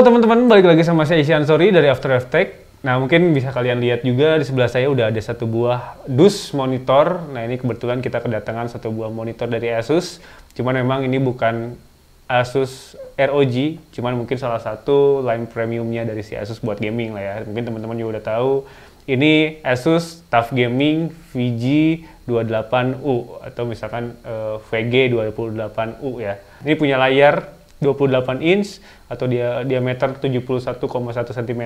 Halo teman-teman, balik lagi sama saya Isyan Sori dari After Effects. Nah, mungkin bisa kalian lihat juga di sebelah saya udah ada satu buah dus monitor. Nah, ini kebetulan kita kedatangan satu buah monitor dari Asus. Cuman memang ini bukan Asus ROG, cuman mungkin salah satu line premiumnya dari si Asus buat gaming lah ya. Mungkin teman-teman juga udah tahu. Ini Asus TUF Gaming VG28U atau misalkan VG28U ya. Ini punya layar 28 inch atau diameter 71,1 cm,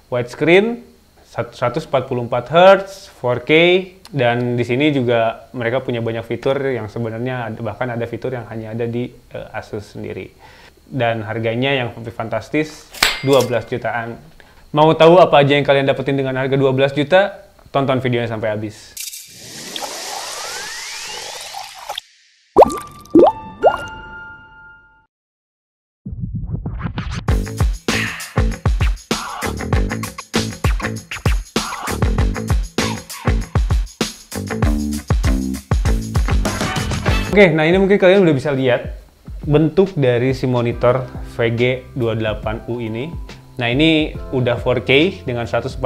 widescreen 144 Hz, 4K, dan di sini juga mereka punya banyak fitur yang sebenarnya bahkan ada fitur yang hanya ada di Asus sendiri. Dan harganya yang fantastis 12 jutaan. Mau tahu apa aja yang kalian dapetin dengan harga 12 juta? Tonton videonya sampai habis. Oke, nah ini mungkin kalian udah bisa lihat bentuk dari si monitor VG28U ini. Nah ini udah 4K dengan 144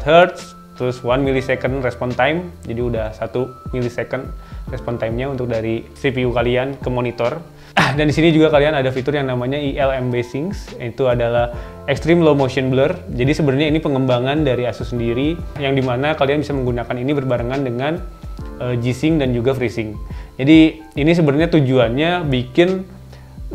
Hz, terus 1 millisecond response time, jadi udah 1 millisecond response time-nya untuk dari CPU kalian ke monitor. Dan di sini juga kalian ada fitur yang namanya ELMB-Sync, itu adalah Extreme Low Motion Blur. Jadi sebenarnya ini pengembangan dari Asus sendiri, yang dimana kalian bisa menggunakan ini berbarengan dengan G-Sync dan juga FreeSync. Jadi ini sebenarnya tujuannya bikin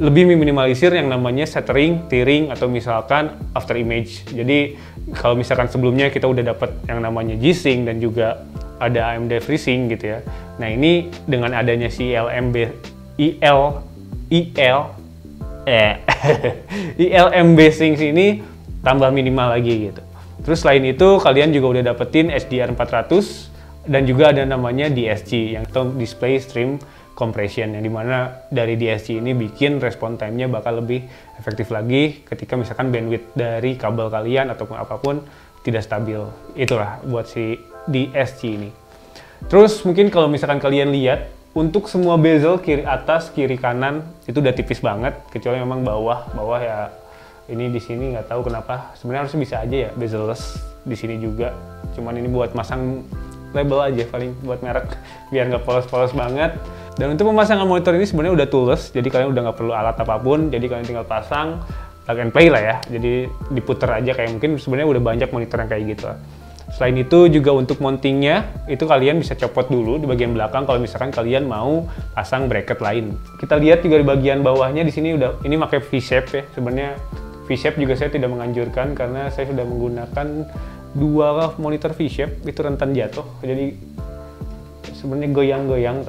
lebih meminimalisir yang namanya stuttering, tearing, atau misalkan after image. Jadi kalau misalkan sebelumnya kita udah dapat yang namanya G-Sync dan juga ada AMD FreeSync gitu ya. Nah ini dengan adanya si ELMB Sync ini tambah minimal lagi gitu. Terus selain itu kalian juga udah dapetin HDR 400 dan juga ada namanya DSC yang itu Display Stream Compression, yang dimana dari DSC ini bikin respon time-nya bakal lebih efektif lagi ketika misalkan bandwidth dari kabel kalian ataupun apapun tidak stabil. Itulah buat si DSC ini. Terus mungkin kalau misalkan kalian lihat untuk semua bezel kiri atas, kiri kanan itu udah tipis banget, kecuali memang bawah ya ini di sini nggak tahu kenapa. Sebenarnya harusnya bisa aja ya bezelless di sini juga. Cuman ini buat masang label aja paling buat merek biar nggak polos-polos banget. Dan untuk pemasangan monitor ini sebenarnya udah tools, jadi kalian udah nggak perlu alat apapun, jadi kalian tinggal pasang plug and play lah ya, jadi diputer aja kayak mungkin sebenarnya udah banyak monitor yang kayak gitu. Selain itu juga untuk mountingnya itu kalian bisa copot dulu di bagian belakang kalau misalkan kalian mau pasang bracket lain. Kita lihat juga di bagian bawahnya di sini udah ini pakai V-shape ya. Sebenarnya V-shape juga saya tidak menganjurkan karena saya sudah menggunakan dua monitor V-shape itu rentan jatuh, jadi sebenarnya goyang-goyang.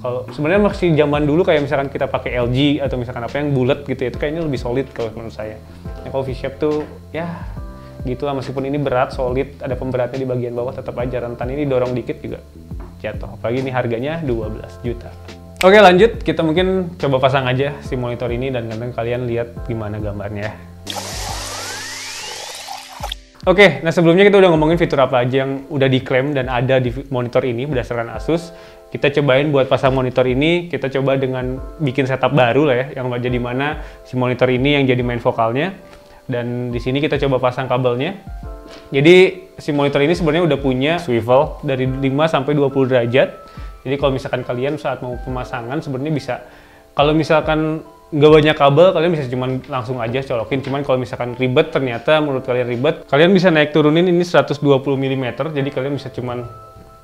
Kalau sebenarnya masih zaman dulu kayak misalkan kita pakai LG atau misalkan apa yang bulat gitu ya, itu kayaknya lebih solid kalau menurut saya. Nah, kalau V-shape tuh ya gitu lah, meskipun ini berat, solid, ada pemberatnya di bagian bawah, tetap aja rentan, ini dorong dikit juga jatuh. Apalagi ini harganya 12 juta. Oke lanjut, kita mungkin coba pasang aja si monitor ini dan kadang kalian lihat gimana gambarnya. Oke, nah sebelumnya kita udah ngomongin fitur apa aja yang udah diklaim dan ada di monitor ini berdasarkan Asus. Kita cobain buat pasang monitor ini, kita coba dengan bikin setup baru lah ya, yang jadi mana si monitor ini yang jadi main vokalnya. Dan di sini kita coba pasang kabelnya. Jadi si monitor ini sebenarnya udah punya swivel dari 5 sampai 20 derajat. Jadi kalau misalkan kalian saat mau pemasangan sebenarnya bisa, kalau misalkan nggak banyak kabel, kalian bisa cuman langsung aja colokin. Cuman kalau misalkan ribet, ternyata menurut kalian ribet, kalian bisa naik turunin ini 120 mm. Jadi kalian bisa cuman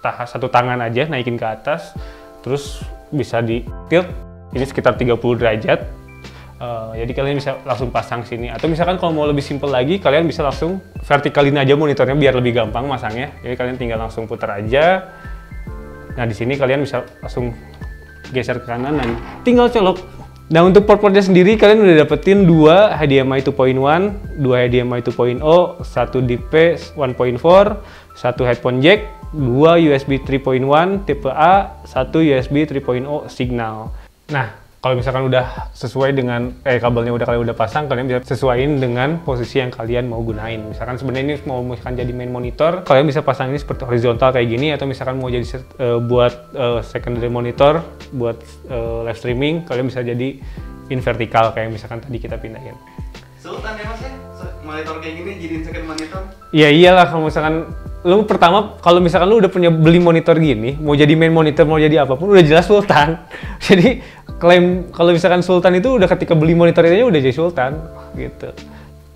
satu tangan aja naikin ke atas, terus bisa di tilt ini sekitar 30 derajat. Jadi kalian bisa langsung pasang sini. Atau misalkan kalau mau lebih simple lagi, kalian bisa langsung vertikalin aja monitornya biar lebih gampang masangnya. Jadi kalian tinggal langsung putar aja. Nah di sini kalian bisa langsung geser ke kanan dan tinggal colok. Nah untuk port-portnya sendiri kalian udah dapetin 2 HDMI 2.1, 2 HDMI 2.0, 1 DP 1.4, 1 headphone jack, 2 USB 3.1 tipe A, 1 USB 3.0 signal. Nah kalau misalkan udah sesuai dengan kabelnya kalian udah pasang, kalian bisa sesuaiin dengan posisi yang kalian mau gunain. Misalkan sebenarnya ini mau misalkan jadi main monitor, kalian bisa pasang ini seperti horizontal kayak gini, atau misalkan mau jadi buat secondary monitor buat live streaming, kalian bisa jadi in vertikal kayak misalkan tadi kita pindahin. Sultan ya mas ya, monitor kayak gini jadiin second monitor? Ya iyalah, kalau misalkan lu pertama, kalau misalkan lu udah punya beli monitor gini, mau jadi main monitor, mau jadi apapun, udah jelas Sultan. Jadi klaim kalau misalkan Sultan itu udah ketika beli monitor itu udah jadi Sultan gitu.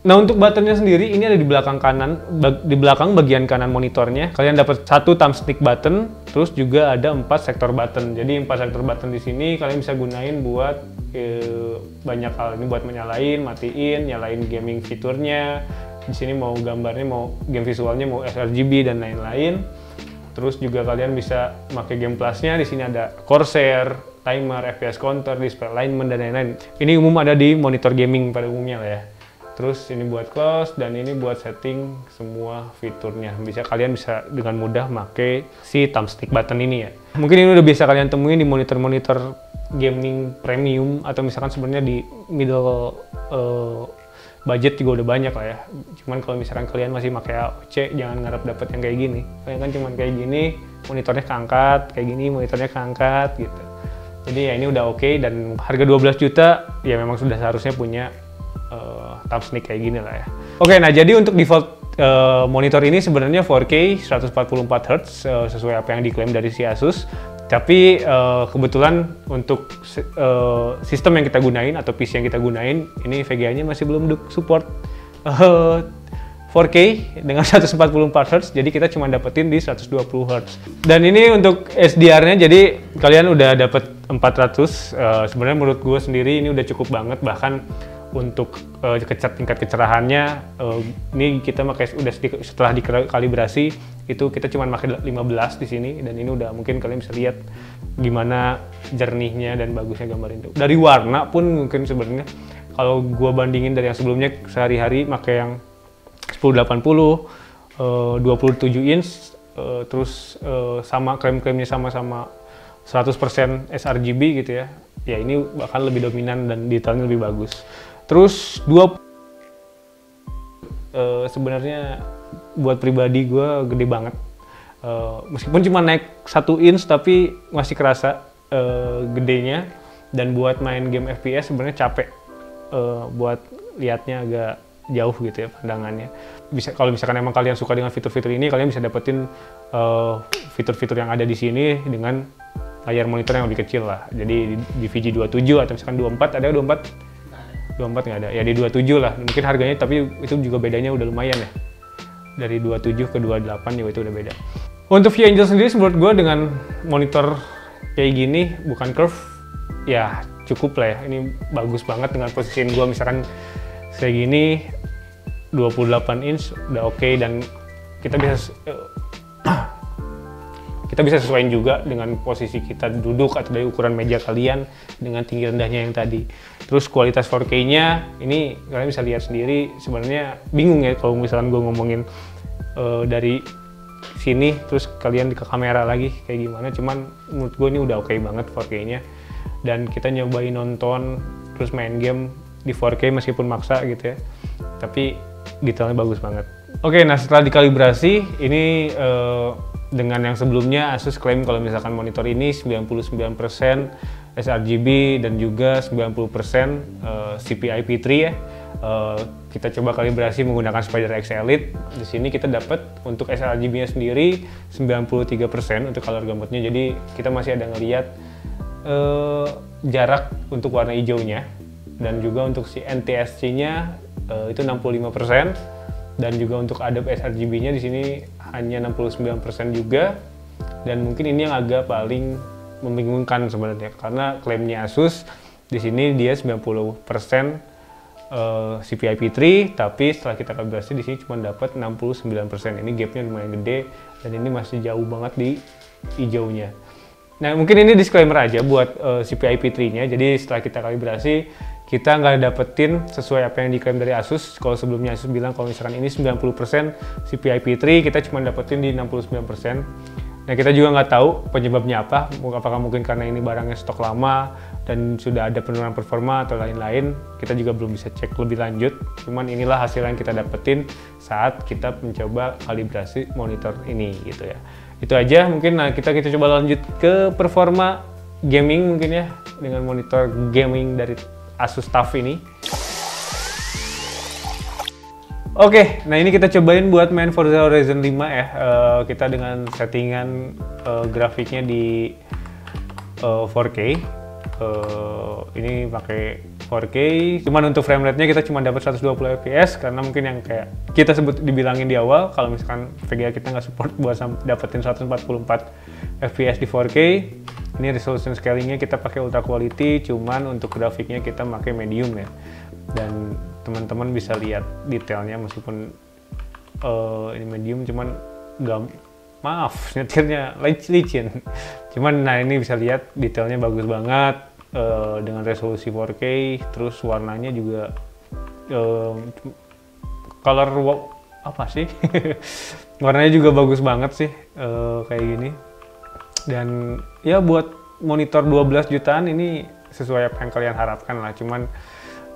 Nah untuk buttonnya sendiri ini ada di belakang kanan, di belakang bagian kanan monitornya. Kalian dapat satu thumbstick button, terus juga ada 4 sektor button. Jadi 4 sektor button di sini kalian bisa gunain buat banyak hal. Ini buat menyalain, matiin, nyalain gaming fiturnya. Di sini mau gambarnya, mau game visualnya, mau sRGB dan lain-lain. Terus juga kalian bisa pakai game plusnya. Di sini ada Corsair, timer, FPS counter, display alignment dan lain-lain. Ini umum ada di monitor gaming pada umumnya lah ya. Terus ini buat close dan ini buat setting semua fiturnya. Kalian bisa dengan mudah pakai si thumbstick button ini ya. Mungkin ini udah bisa kalian temuin di monitor-monitor gaming premium atau misalkan sebenarnya di middle budget juga udah banyak lah ya. Cuman kalau misalkan kalian masih pakai AOC, jangan ngarep dapet yang kayak gini. Kalian kan cuman kayak gini, monitornya keangkat, kayak gini monitornya keangkat gitu. Jadi ya ini udah oke, dan harga 12 juta ya memang sudah seharusnya punya thumbstick kayak gini lah ya. Oke, nah jadi untuk default monitor ini sebenarnya 4K 144Hz sesuai apa yang diklaim dari si Asus. Tapi kebetulan untuk sistem yang kita gunain atau PC yang kita gunain, ini VGA-nya masih belum support 4K dengan 144Hz, jadi kita cuma dapetin di 120Hz. Dan ini untuk SDR-nya, jadi kalian udah dapet 400. Sebenarnya menurut gue sendiri ini udah cukup banget, bahkan untuk tingkat kecerahannya ini kita pakai udah setelah dikalibrasi itu kita cuma pakai 15 di sini, dan ini udah mungkin kalian bisa lihat gimana jernihnya dan bagusnya gambar itu. Dari warna pun mungkin sebenarnya kalau gua bandingin dari yang sebelumnya sehari-hari pakai yang 1080 27 inch terus sama klaim-klaimnya sama-sama 100% sRGB gitu ya. Ya ini bahkan lebih dominan dan detailnya lebih bagus. Terus sebenarnya buat pribadi gue gede banget. Meskipun cuma naik 1 inch tapi masih kerasa gedenya, dan buat main game FPS sebenarnya capek. Buat liatnya agak jauh gitu ya pandangannya. Kalau misalkan emang kalian suka dengan fitur-fitur ini, kalian bisa dapetin fitur-fitur yang ada di sini dengan layar monitor yang lebih kecil lah. Jadi di VG27 atau misalkan 24, ada 24 nggak ada, ya di 27 lah mungkin harganya, tapi itu juga bedanya udah lumayan ya, dari 27 ke 28 juga itu udah beda. Untuk View Angel sendiri menurut gue dengan monitor kayak gini, bukan curve, ya cukup lah ya. Ini bagus banget dengan posisiin gue misalkan kayak gini 28 inch udah oke, dan kita bisa sesuaiin juga dengan posisi kita duduk atau dari ukuran meja kalian dengan tinggi rendahnya yang tadi. Terus kualitas 4K-nya ini kalian bisa lihat sendiri. Sebenarnya bingung ya kalau misalkan gue ngomongin dari sini terus kalian ke kamera lagi kayak gimana. Cuman menurut gue ini udah oke banget 4K-nya, dan kita nyobain nonton terus main game di 4K meskipun maksa gitu ya, tapi detailnya bagus banget. Oke, nah setelah dikalibrasi ini dengan yang sebelumnya Asus klaim kalau misalkan monitor ini 99% sRGB dan juga 90% CPI P3 ya. Kita coba kalibrasi menggunakan SpiderX Elite. Di sini kita dapat untuk sRGB-nya sendiri 93% untuk color gamutnya. Jadi kita masih ada ngelihat jarak untuk warna hijaunya, dan juga untuk si NTSC-nya itu 65%. Dan juga untuk Adobe sRGB-nya di sini hanya 69% juga, dan mungkin ini yang agak paling membingungkan sebenarnya, karena klaimnya Asus di sini dia 90% CPI P3, tapi setelah kita kalibrasi di sini cuma dapat 69%. Ini gapnya lumayan gede, dan ini masih jauh banget di hijaunya. Nah mungkin ini disclaimer aja buat CPI P3-nya. Jadi setelah kita kalibrasi, kita nggak dapetin sesuai apa yang diklaim dari Asus. Kalau sebelumnya Asus bilang kalau misalkan ini 90% CPI P3, kita cuma dapetin di 69%. Nah kita juga nggak tahu penyebabnya apa. Apakah mungkin karena ini barangnya stok lama dan sudah ada penurunan performa atau lain-lain. Kita juga belum bisa cek lebih lanjut. Cuman inilah hasil yang kita dapetin saat kita mencoba kalibrasi monitor ini gitu ya. Itu aja mungkin. Nah kita coba lanjut ke performa gaming mungkin ya, dengan monitor gaming dari Asus TUF ini. Oke, nah ini kita cobain buat main Forza Horizon 5 ya. Kita dengan settingan grafiknya di 4K. Ini pakai 4K. Cuman untuk frame rate-nya kita cuma dapat 120 fps karena mungkin yang kayak kita sebut dibilangin di awal kalau misalkan VGA kita nggak support buat dapetin 144 fps di 4K. Ini resolution scalingnya kita pakai ultra quality, cuman untuk grafiknya kita pakai medium ya. Dan teman-teman bisa lihat detailnya meskipun ini medium, cuman maaf nyetirnya licin. Cuman nah ini bisa lihat detailnya bagus banget dengan resolusi 4K, terus warnanya juga color apa sih? Warnanya juga bagus banget sih kayak gini. Dan ya buat monitor 12 jutaan ini sesuai apa yang kalian harapkan lah. Cuman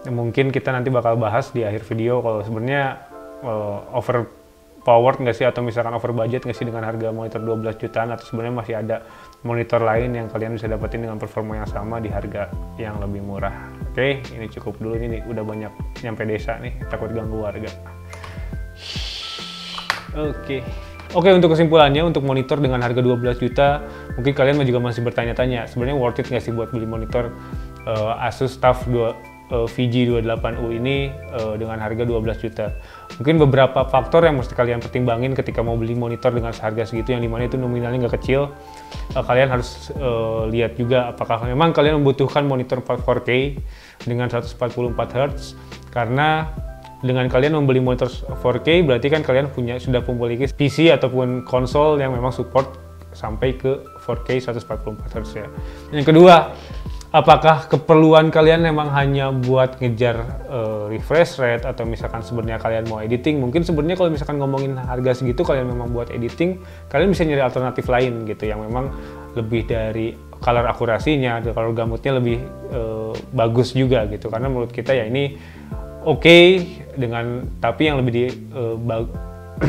mungkin kita nanti bakal bahas di akhir video kalau sebenarnya overpowered nggak sih, atau misalkan over budget nggak sih dengan harga monitor 12 jutaan, atau sebenarnya masih ada monitor lain yang kalian bisa dapetin dengan performa yang sama di harga yang lebih murah. Oke, ini cukup dulu, ini udah banyak nyampe desa nih, takut ganggu warga. Oke, untuk kesimpulannya, untuk monitor dengan harga 12 juta, mungkin kalian juga masih bertanya-tanya, sebenarnya worth it nggak sih buat beli monitor Asus TUF VG28U ini dengan harga 12 juta. Mungkin beberapa faktor yang mesti kalian pertimbangin ketika mau beli monitor dengan harga segitu, yang dimana itu nominalnya nggak kecil. Kalian harus lihat juga apakah memang kalian membutuhkan monitor 4K dengan 144 Hz, karena dengan kalian membeli monitor 4K berarti kan kalian sudah memiliki PC ataupun konsol yang memang support sampai ke 4K 144 Hz ya. Yang kedua, apakah keperluan kalian memang hanya buat ngejar refresh rate, atau misalkan sebenarnya kalian mau editing? Mungkin sebenarnya kalau misalkan ngomongin harga segitu kalian memang buat editing, kalian bisa nyari alternatif lain gitu yang memang lebih dari color akurasinya, color gamutnya lebih bagus juga gitu. Karena menurut kita ya ini oke dengan, tapi yang lebih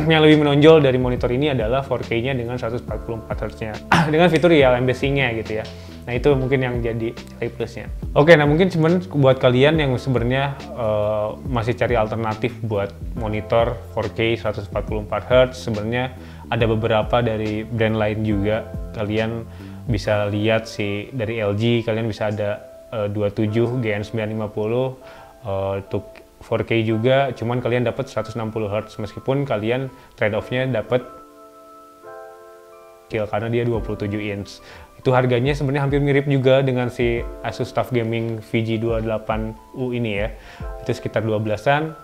yang lebih menonjol dari monitor ini adalah 4K-nya dengan 144 Hz-nya dengan fitur real embellishing-nya gitu ya. Nah itu mungkin yang jadi nilai plusnya. Oke, nah mungkin cuman buat kalian yang sebenarnya masih cari alternatif buat monitor 4K 144 Hz, sebenarnya ada beberapa dari brand lain juga. Kalian bisa lihat sih dari LG, kalian bisa ada 27 GN950 untuk 4K juga, cuman kalian dapat 160 Hz meskipun kalian trade off-nya dapat karena dia 27 inch. Itu harganya sebenarnya hampir mirip juga dengan si Asus TUF Gaming VG28U ini ya. Itu sekitar 12-an.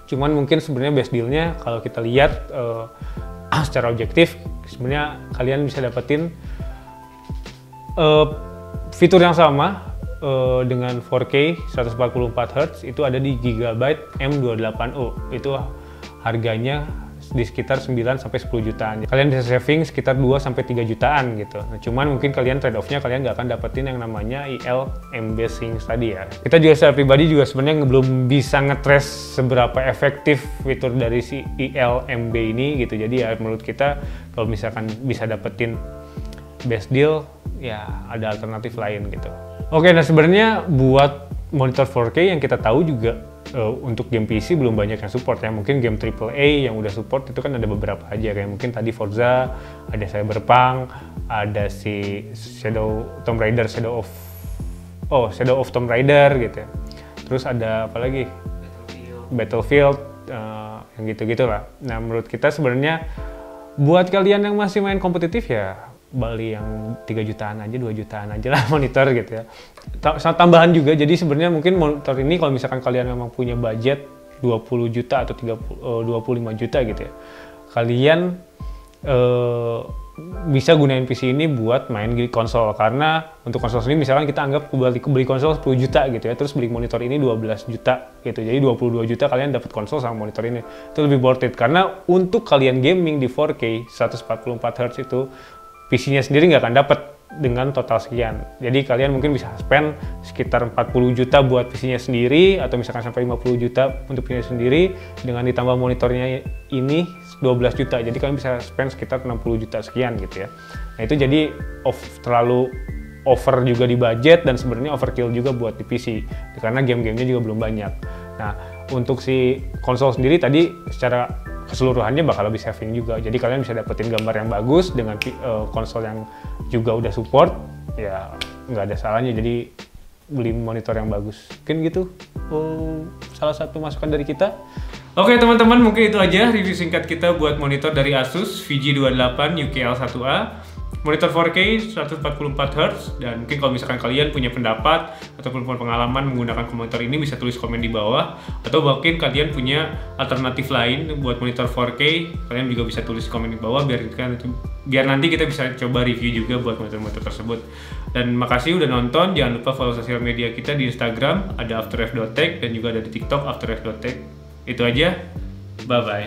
Cuman mungkin sebenarnya best deal-nya kalau kita lihat secara objektif, sebenarnya kalian bisa dapetin fitur yang sama dengan 4K 144 Hz itu ada di Gigabyte M28U. Itu harganya di sekitar 9-10 jutaan. Kalian bisa saving sekitar 2-3 jutaan gitu. Nah, cuman mungkin kalian trade off-nya kalian nggak akan dapetin yang namanya IL embellishing tadi ya. Kita juga secara pribadi juga sebenarnya belum bisa nge-trace seberapa efektif fitur dari si IL MB ini gitu. Jadi ya menurut kita kalau misalkan bisa dapetin best deal ya ada alternatif lain gitu. Oke, nah sebenarnya buat monitor 4K yang kita tahu juga untuk game PC belum banyak yang support ya. Mungkin game AAA yang udah support itu kan ada beberapa aja, kayak mungkin tadi Forza, ada Cyberpunk, ada si Shadow of Tomb Raider gitu ya. Terus ada apa lagi? Battlefield yang gitu-gitu lah. Nah menurut kita sebenarnya buat kalian yang masih main kompetitif ya beli yang 3 jutaan aja, 2 jutaan aja lah monitor gitu ya. Tambahan juga, jadi sebenarnya mungkin monitor ini kalau misalkan kalian memang punya budget 20 juta atau 25 juta gitu ya, kalian bisa gunain PC ini buat main di konsol. Karena untuk konsol sendiri misalkan kita anggap beli konsol 10 juta gitu ya, terus beli monitor ini 12 juta gitu, jadi 22 juta kalian dapat konsol sama monitor ini, itu lebih worth it. Karena untuk kalian gaming di 4K 144 Hz itu PC-nya sendiri nggak akan dapat dengan total sekian. Jadi kalian mungkin bisa spend sekitar 40 juta buat PC-nya sendiri, atau misalkan sampai 50 juta untuk PC-nya sendiri, dengan ditambah monitornya ini 12 juta. Jadi kalian bisa spend sekitar 60 juta sekian gitu ya. Nah itu jadi terlalu over juga di budget, dan sebenarnya overkill juga buat di PC, karena game-gamenya juga belum banyak. Nah untuk si konsol sendiri tadi secara keseluruhannya bakal lebih saving juga. Jadi kalian bisa dapetin gambar yang bagus dengan konsol yang juga udah support, ya nggak ada salahnya jadi beli monitor yang bagus. Mungkin gitu salah satu masukan dari kita. Oke teman-teman, mungkin itu aja review singkat kita buat monitor dari Asus VG28 UKL1A. Monitor 4K 144Hz, dan mungkin kalau misalkan kalian punya pendapat ataupun pengalaman menggunakan monitor ini bisa tulis komen di bawah, atau mungkin kalian punya alternatif lain buat monitor 4K, kalian juga bisa tulis komen di bawah biar nanti kita bisa coba review juga buat monitor-monitor tersebut. Dan makasih udah nonton, jangan lupa follow sosial media kita di Instagram, ada afteref.tech, dan juga ada di TikTok afteref.tech. Itu aja, bye bye.